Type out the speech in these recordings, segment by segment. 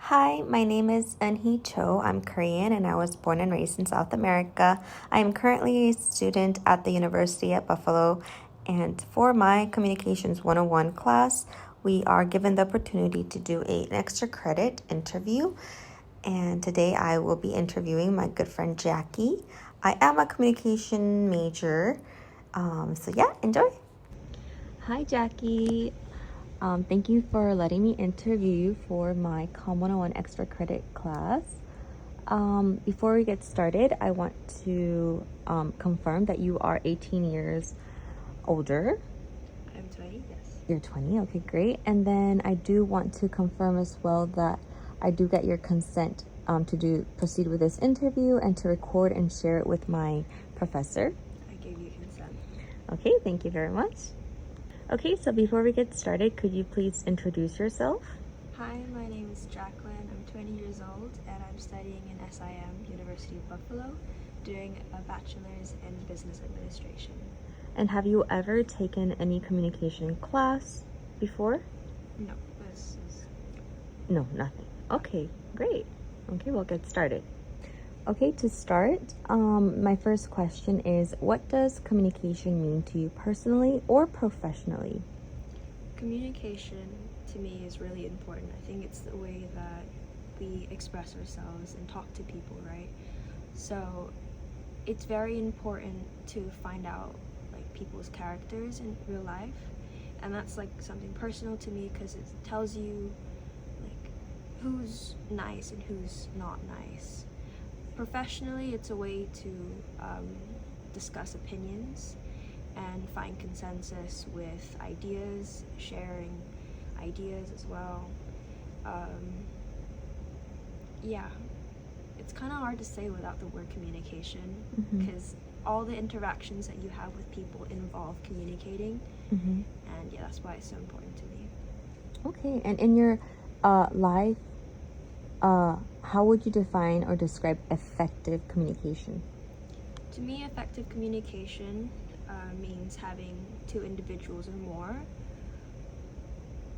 Hi, my name is Eunhee Cho. I'm Korean and I was born and raised in South America. I am currently a student at the University at Buffalo, and for my Communications 101 class, we are given the opportunity to do an extra credit interview. And today I will be interviewing my good friend Jackie. I am a communication major. So yeah, enjoy. Hi, Jackie. Thank you for letting me interview you for my COM101 Extra Credit class. Before we get started, I want to confirm that you are 18 years older. I'm 20, yes. You're 20, okay, great. And then I do want to confirm as well that I do get your consent to proceed with this interview and to record and share it with my professor. I gave you consent. Okay, thank you very much. Okay, so before we get started, could you please introduce yourself? Hi, my name is Jacqueline. I'm 20 years old and I'm studying in SIM, University of Buffalo, doing a bachelor's in business administration. And have you ever taken any communication class before? No, this is... No, nothing. Okay, great. Okay, we'll get started. Okay, to start, my first question is, what does communication mean to you personally or professionally? Communication to me is really important. I think it's the way that we express ourselves and talk to people, right? So it's very important to find out like people's characters in real life, and that's like something personal to me because it tells you like who's nice and who's not nice. Professionally, it's a way to discuss opinions and find consensus with ideas, sharing ideas as well. Yeah, it's kind of hard to say without the word communication because all the interactions that you have with people involve communicating, and yeah, that's why it's so important to me. Okay, and in your life, how would you define or describe effective communication? To me, effective communication means having two individuals or more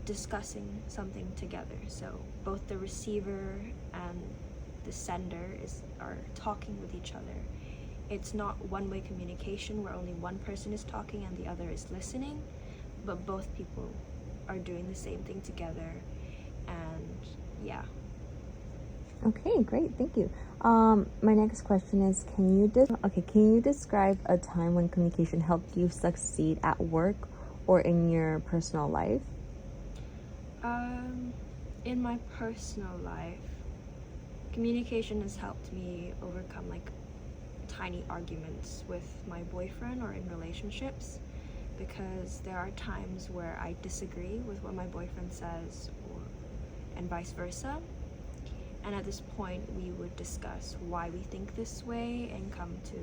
discussing something together. So both the receiver and the sender are talking with each other. It's not one-way communication where only one person is talking and the other is listening, but both people are doing the same thing together, and yeah. Okay, great, thank you. My next question is, can you describe a time when communication helped you succeed at work or in your personal life? In my personal life, communication has helped me overcome like tiny arguments with my boyfriend or in relationships, because there are times where I disagree with what my boyfriend says and vice versa. And at this point, we would discuss why we think this way and come to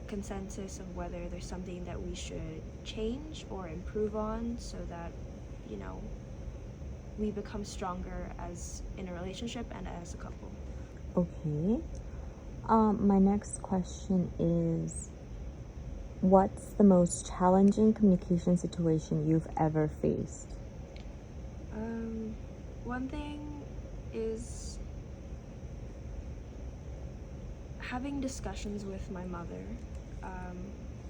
consensus of whether there's something that we should change or improve on so that, you know, we become stronger as in a relationship and as a couple. Okay. My next question is, what's the most challenging communication situation you've ever faced? One thing is having discussions with my mother,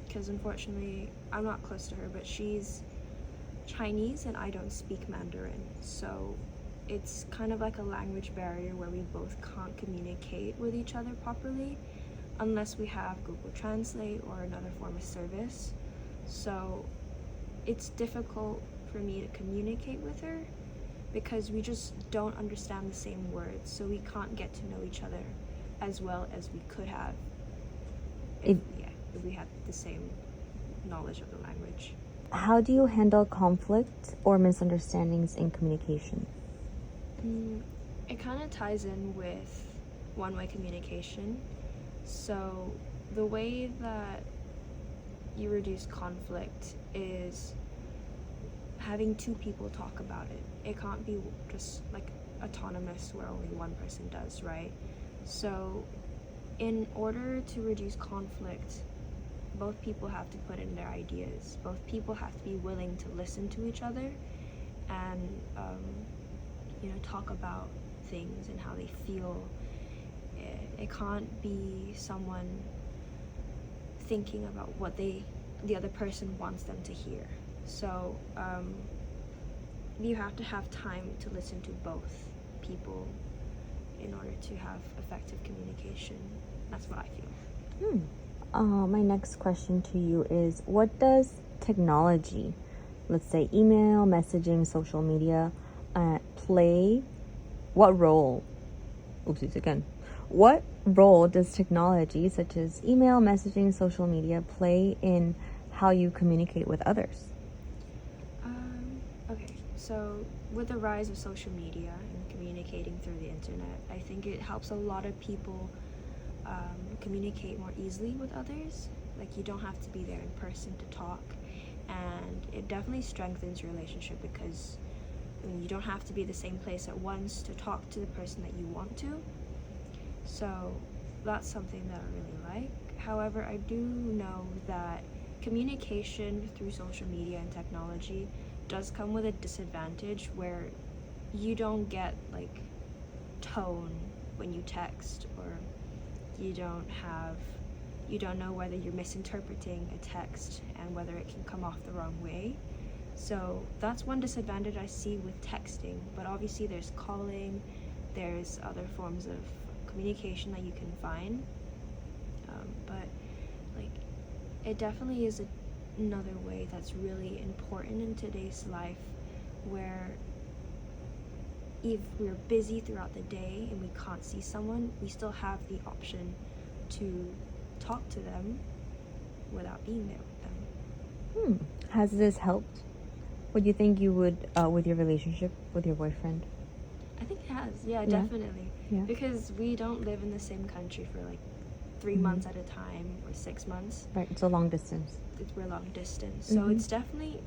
because unfortunately I'm not close to her, but she's Chinese and I don't speak Mandarin, so it's kind of like a language barrier where we both can't communicate with each other properly unless we have Google Translate or another form of service. So it's difficult for me to communicate with her because we just don't understand the same words, so we can't get to know each other as well as we could have if we had the same knowledge of the language. How do you handle conflict or misunderstandings in communication? It kind of ties in with one-way communication. So the way that you reduce conflict is having two people talk about it. It can't be just like autonomous where only one person does, right? So in order to reduce conflict, both people have to put in their ideas. Both people have to be willing to listen to each other and talk about things and how they feel. It can't be someone thinking about what the other person wants them to hear. So you have to have time to listen to both people in order to have effective communication. That's what I feel. My next question to you is, what does technology, let's say email, messaging, social media, play? What role does technology such as email, messaging, social media play in how you communicate with others? Okay, so with the rise of social media and communicating through the internet, I think it helps a lot of people communicate more easily with others. Like, you don't have to be there in person to talk, and it definitely strengthens your relationship because you don't have to be the same place at once to talk to the person that you want to. So that's something that I really like. However, I do know that communication through social media and technology does come with a disadvantage where you don't get like tone when you text, or you don't know whether you're misinterpreting a text and whether it can come off the wrong way. So that's one disadvantage I see with texting. But obviously there's calling, there's other forms of communication that you can find. But like, it definitely is another way that's really important in today's life, where if we're busy throughout the day and we can't see someone, we still have the option to talk to them without being there with them. Has this helped? What do you think you would with your relationship with your boyfriend? I think it has, yeah. Definitely. Yeah. Because we don't live in the same country for like 3 months at a time or 6 months. Right, it's a long distance. We're long distance. So it's definitely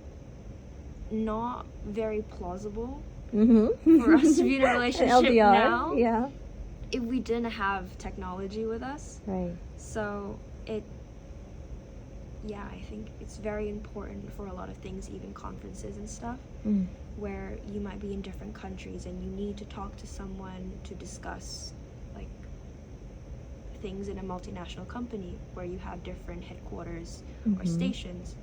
not very plausible for us to be in a relationship LDR, now. Yeah. If we didn't have technology with us. Right. So I think it's very important for a lot of things, even conferences and stuff, where you might be in different countries and you need to talk to someone to discuss like things in a multinational company where you have different headquarters or stations.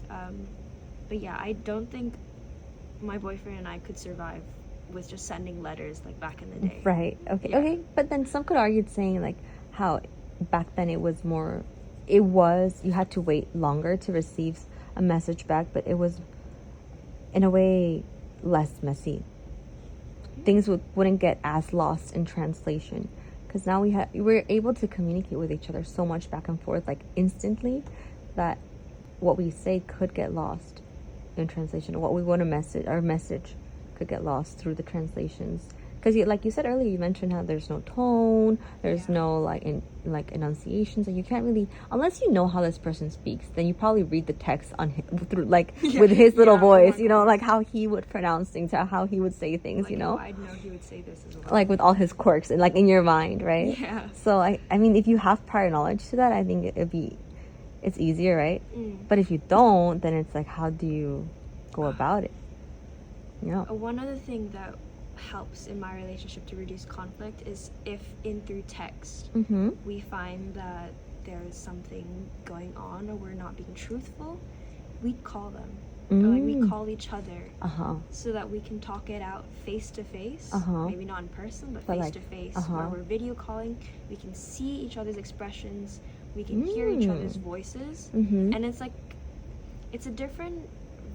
But yeah, I don't think my boyfriend and I could survive with just sending letters like back in the day. Right. Okay. Yeah. Okay. But then some could argue saying like how back then you had to wait longer to receive a message back, but it was in a way less messy. Things wouldn't get as lost in translation, because now we're able to communicate with each other so much back and forth like instantly, that what we say could get lost in translation. What we want to message, our message could get lost through the translations. Because like you said earlier, you mentioned how there's no tone, there's no like enunciations, and you can't really, unless you know how this person speaks, then you probably read the text on him, through with his little voice, like how he would pronounce things, how he would say things, I'd know he would say this as well. like with all his quirks and like in your mind, right? Yeah. So I mean, if you have prior knowledge to that, I think it's easier, right? But if you don't, then it's like, how do you go about it? One other thing that helps in my relationship to reduce conflict is if through text we find that there's something going on or we're not being truthful, we'd call them. Or we call each other so that we can talk it out face to face. Maybe not in person, but face to face. Where we're video calling, we can see each other's expressions, we can hear each other's voices, and it's a different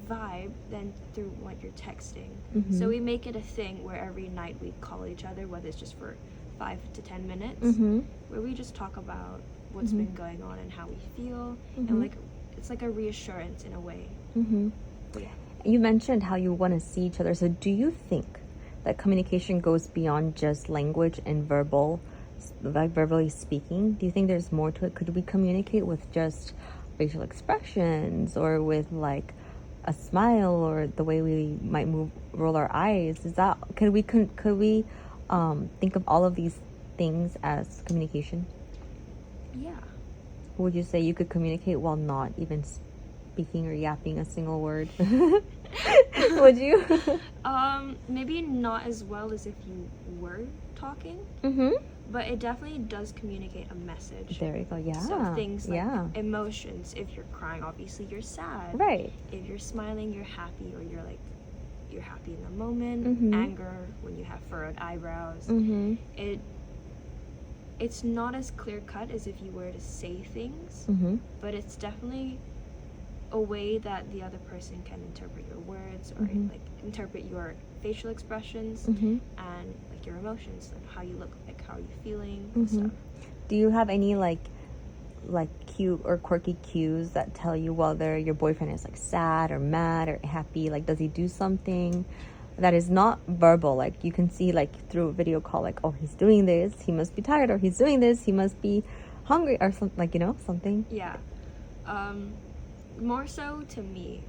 vibe than through what you're texting. So we make it a thing where every night we call each other, whether it's just for 5 to 10 minutes, where we just talk about what's been going on and how we feel, and like it's like a reassurance in a way. Yeah. You mentioned how you want to see each other. So do you think that communication goes beyond just language and verbally speaking? Do you think there's more to it? Could we communicate with just facial expressions, or with like a smile, or the way we might roll our eyes? Could we think of all of these things as communication? Yeah. Would you say you could communicate while not even speaking or yapping a single word? Would you? Maybe not as well as if you were talking. Mm-hmm. But it definitely does communicate a message. There you go. Yeah. So things like yeah. emotions. If you're crying, obviously you're sad. Right. If you're smiling, you're happy, or you're happy in the moment. Mm-hmm. Anger, when you have furrowed eyebrows. Mm-hmm. It's not as clear cut as if you were to say things, Mm-hmm. but it's definitely a way that the other person can interpret your words, or Mm-hmm. like interpret your facial expressions Mm-hmm. and like your emotions, like how you look, like how you're feeling, Mm-hmm. and stuff. Do you have any like cute or quirky cues that tell you whether your boyfriend is like sad or mad or happy? Like, does he do something that is not verbal? Like, you can see like through a video call, like, oh, he's doing this, he must be tired, or he's doing this, he must be hungry, or something, like, you know, something. Yeah. More so to me,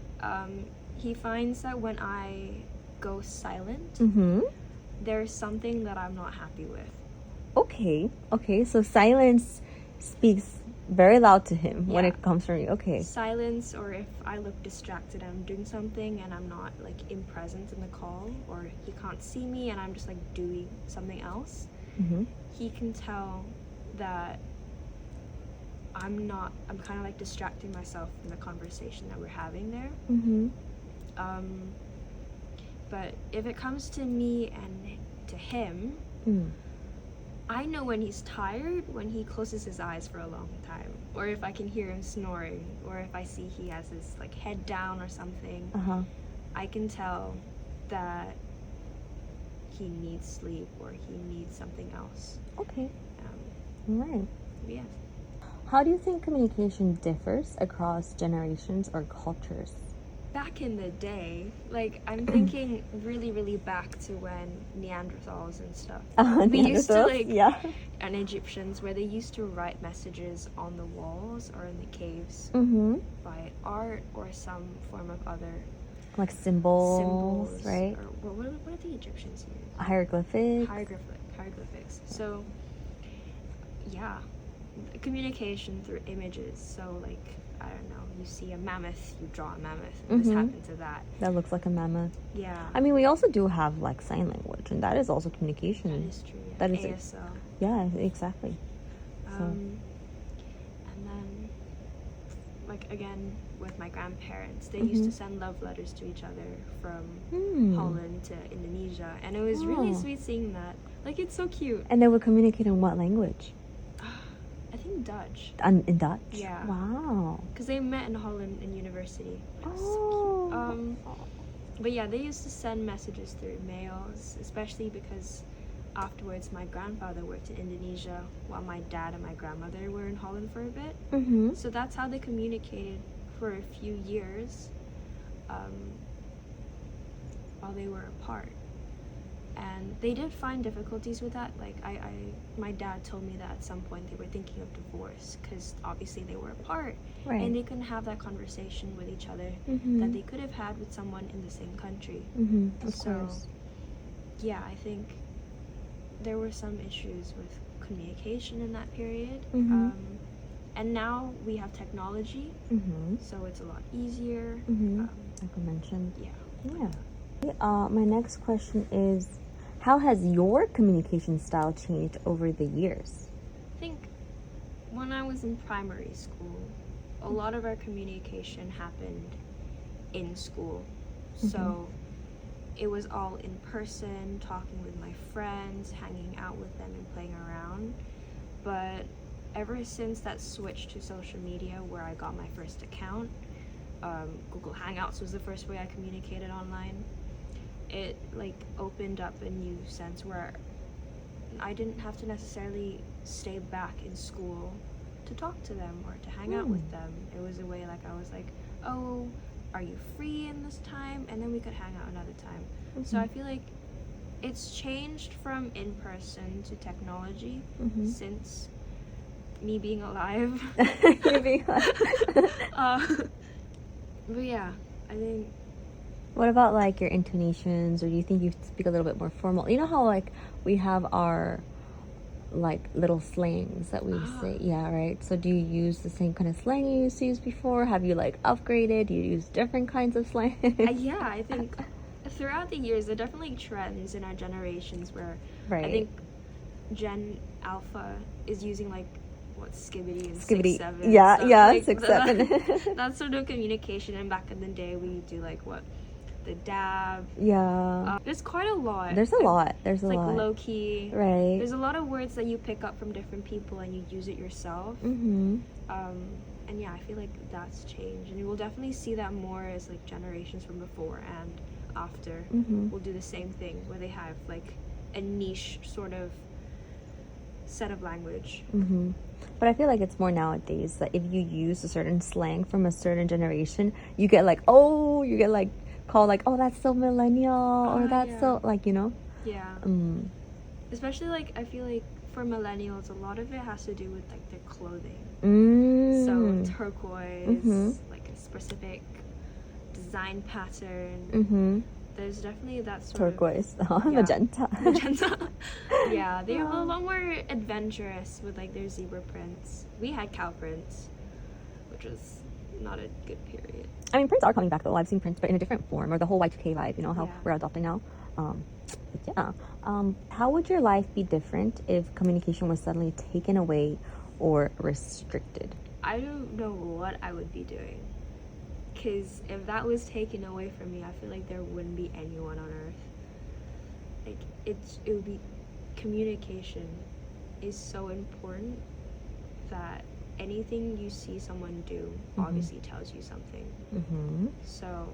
he finds that when I go silent, Mm-hmm. there's something that I'm not happy with. Okay, so silence speaks very loud to him when Yeah. it comes from you. Okay. Silence, or if I look distracted, I'm doing something and I'm not like present in the call, or he can't see me and I'm just like doing something else, Mm-hmm. he can tell that I'm kind of like distracting myself from the conversation that we're having there. Mm-hmm. But if it comes to me and to him, Mm. I know when he's tired when he closes his eyes for a long time, or if I can hear him snoring, or if I see he has his like head down or something. Uh-huh. I can tell that he needs sleep or he needs something else. Okay. Um, All right. yeah. How do you think communication differs across generations or cultures? Back in the day, like I'm thinking really, really back to when Neanderthals and stuff. We used to like, yeah. and Egyptians, where they used to write messages on the walls or in the caves Mm-hmm. by art or some form of other Like symbols, symbols, right? Or what are the Egyptians use? Hieroglyphics. Hieroglyphics. So, yeah, communication through images. So, like, I don't know, you see a mammoth, you draw a mammoth, and this Mhm. happened to that. That looks like a mammoth. Yeah. I mean, we also do have like sign language, and that is also communication. That is true. Yeah. That is ASL. Yeah, exactly. So. And then, like, again, with my grandparents, they used to send love letters to each other from Holland to Indonesia, and it was really Oh. sweet seeing that. Like, it's so cute. And they would communicate in what language? I think Dutch, In Dutch? Yeah. Wow. because they met in Holland in university. It was so Oh. cute. But yeah, they used to send messages through mails, especially because afterwards my grandfather worked in Indonesia while my dad and my grandmother were in Holland for a bit. Mm-hmm. So that's how they communicated for a few years while they were apart. And they did find difficulties with that. Like, my dad told me that at some point they were thinking of divorce because obviously they were apart, Right. and they couldn't have that conversation with each other Mhm. that they could have had with someone in the same country. Mm-hmm. Of So, course. yeah, I think there were some issues with communication in that period. Mhm. And now we have technology, Mm-hmm. so it's a lot easier. Mm-hmm. Like I mentioned. Yeah. Yeah. My next question is, how has your communication style changed over the years? I think when I was in primary school, a lot of our communication happened in school. So it was all in person, talking with my friends, hanging out with them and playing around. But ever since that switched to social media, where I got my first account, Google Hangouts was the first way I communicated online. It like opened up a new sense where I didn't have to necessarily stay back in school to talk to them or to hang out with them. It was a way like I was like, oh, are you free in this time? And then we could hang out another time. So I feel like it's changed from in person to technology since me being alive. But yeah, I think. What about like your intonations, or do you think you speak a little bit more formal? You know how like we have our like little slangs that we say. Yeah, right. So do you use the same kind of slang you used to use before? Have you like upgraded? Do you use different kinds of slang? Yeah, I think throughout the years there are definitely trends in our generations where Right. I think Gen Alpha is using like what skibbity and Skibbity. 6-7. Yeah, stuff. yeah, Like, 6-7. that sort of communication. And back in the day, we do like what the dab. Yeah. There's quite a lot. There's a lot. There's a It's lot. like low key. Right. There's a lot of words that you pick up from different people and you use it yourself. Mm-hmm. And yeah, I feel like that's changed, and you will definitely see that more as like generations from before and after will do the same thing where they have like a niche sort of set of language. Mm-hmm. But I feel like it's more nowadays that if you use a certain slang from a certain generation, you get like, oh, you get like called like, oh, that's so millennial, or that's yeah. so like, you know. Yeah. Especially like I feel like for millennials, a lot of it has to do with like their clothing. So turquoise, like a specific design pattern. There's definitely that sort Turquoise. of Magenta. Magenta. Yeah, they're a lot more adventurous with like their zebra prints. We had cow prints, which was not a good period. I mean, prints are coming back though. I've seen prints, but in a different form, or the whole Y2K vibe. You know how we're adopting now. But yeah. How would your life be different if communication was suddenly taken away or restricted? I don't know what I would be doing. Because if that was taken away from me, I feel like there wouldn't be anyone on earth. Like, it would be... Communication is so important that anything you see someone do obviously tells you something. So,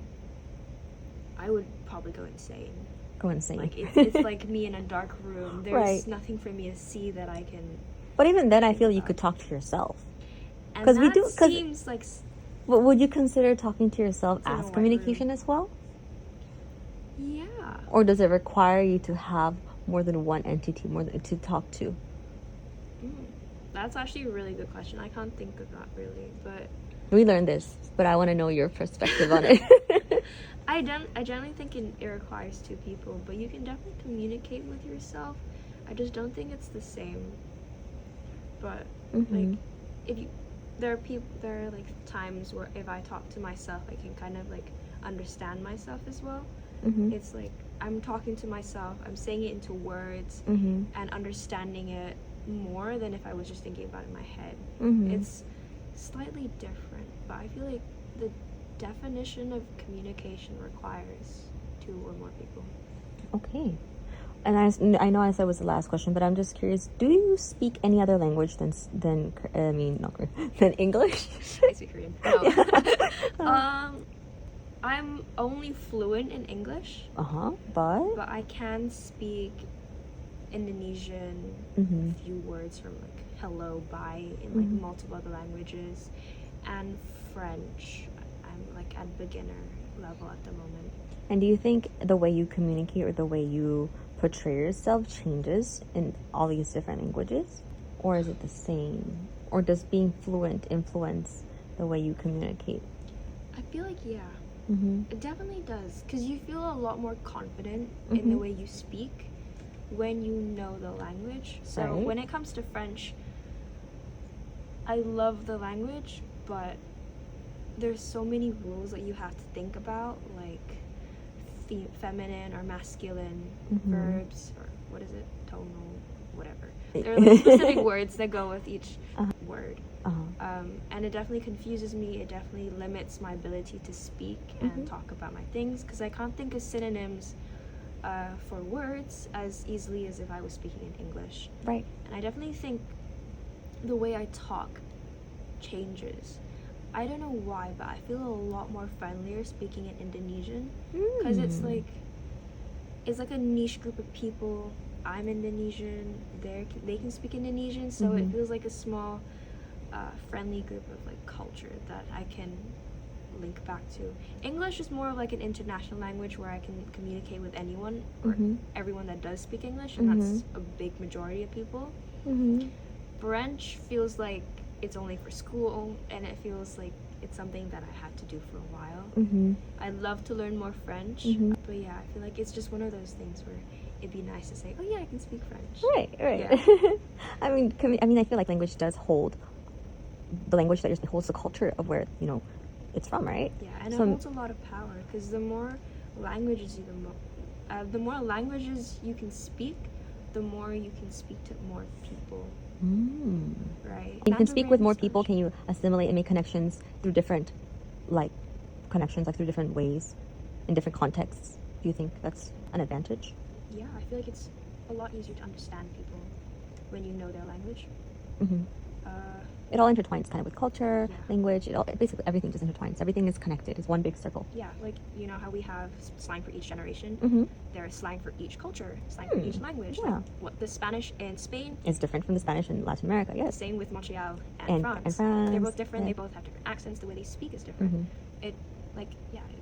I would probably go insane. Go insane. Like, it's like me in a dark room. There's nothing for me to see that I can... But even then, I feel you could talk to yourself. And that seems like... But would you consider talking to yourself as communication as well? Yeah. Or does it require you to have more than one entity to talk to? That's actually a really good question. I can't think of that really, but... We learned this, but I want to know your perspective on it. I generally think it requires two people, but you can definitely communicate with yourself. I just don't think it's the same. But, like, there are like times where if I talk to myself, I can kind of like understand myself as well. It's like I'm talking to myself, I'm saying it into words and understanding it more than if I was just thinking about it in my head. It's slightly different, but I feel like the definition of communication requires two or more people. Okay. And I know I said it was the last question, but I'm just curious. Do you speak any other language than English? I speak Korean. No. I'm only fluent in English. But I can speak Indonesian, a few words from like hello, bye in like multiple other languages, and French. I'm like at beginner level at the moment. And do you think the way you communicate or the way you portray yourself changes in all these different languages? Or is it the same? Or does being fluent influence the way you communicate? I feel like, yeah. It definitely does. Because you feel a lot more confident in the way you speak when you know the language. So when it comes to French, I love the language, but there's so many rules that you have to think about, like feminine or masculine verbs, or what is it, tonal, whatever. There are like specific words that go with each word. And it definitely confuses me. It definitely limits my ability to speak and talk about my things, because I can't think of synonyms for words as easily as if I was speaking in English. Right. And I definitely think the way I talk changes. I don't know why, but I feel a lot more friendlier speaking in Indonesian, because it's like a niche group of people. I'm Indonesian, they can speak Indonesian, so it feels like a small friendly group of like culture that I can link back to. English is more of like an international language where I can communicate with anyone or everyone that does speak English, and that's a big majority of people. French feels like it's only for school, and it feels like it's something that I had to do for a while. I'd love to learn more French, but yeah, I feel like it's just one of those things where it'd be nice to say, oh yeah, I can speak French. Right. Yeah. I mean, I feel like language does hold the language that holds the culture of where it's from, right? Yeah, and it holds a lot of power because the more languages you can speak, the more you can speak to more people. Right. You can speak with more people. Can you assimilate and make connections through different, through different ways, in different contexts? Do you think that's an advantage? Yeah, I feel like it's a lot easier to understand people when you know their language. It all intertwines kind of with culture, Yeah. language. Basically everything just intertwines. Everything is connected. It's one big circle. Yeah, like you know how we have slang for each generation. There is slang for each culture, slang for each language. Yeah. Like what the Spanish in Spain is different from the Spanish in Latin America. Yes. Same with Montreal and France. They're both different. Yeah. They both have different accents. The way they speak is different.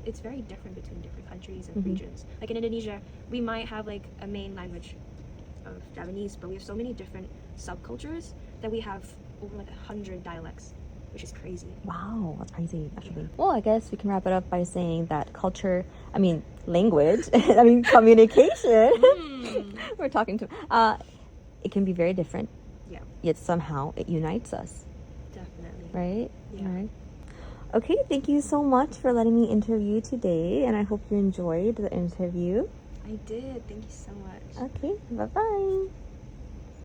It's very different between different countries and regions. Like in Indonesia, we might have like a main language of Javanese, but we have so many different subcultures that we have over like 100 dialects, which is crazy. Wow, that's crazy, actually. Yeah. Well, I guess we can wrap it up by saying that language, communication. We're talking to, it can be very different. Yeah. Yet somehow it unites us. Definitely. Right? Yeah. Right. Okay, thank you so much for letting me interview today, and I hope you enjoyed the interview. I did. Thank you so much. Okay, bye-bye.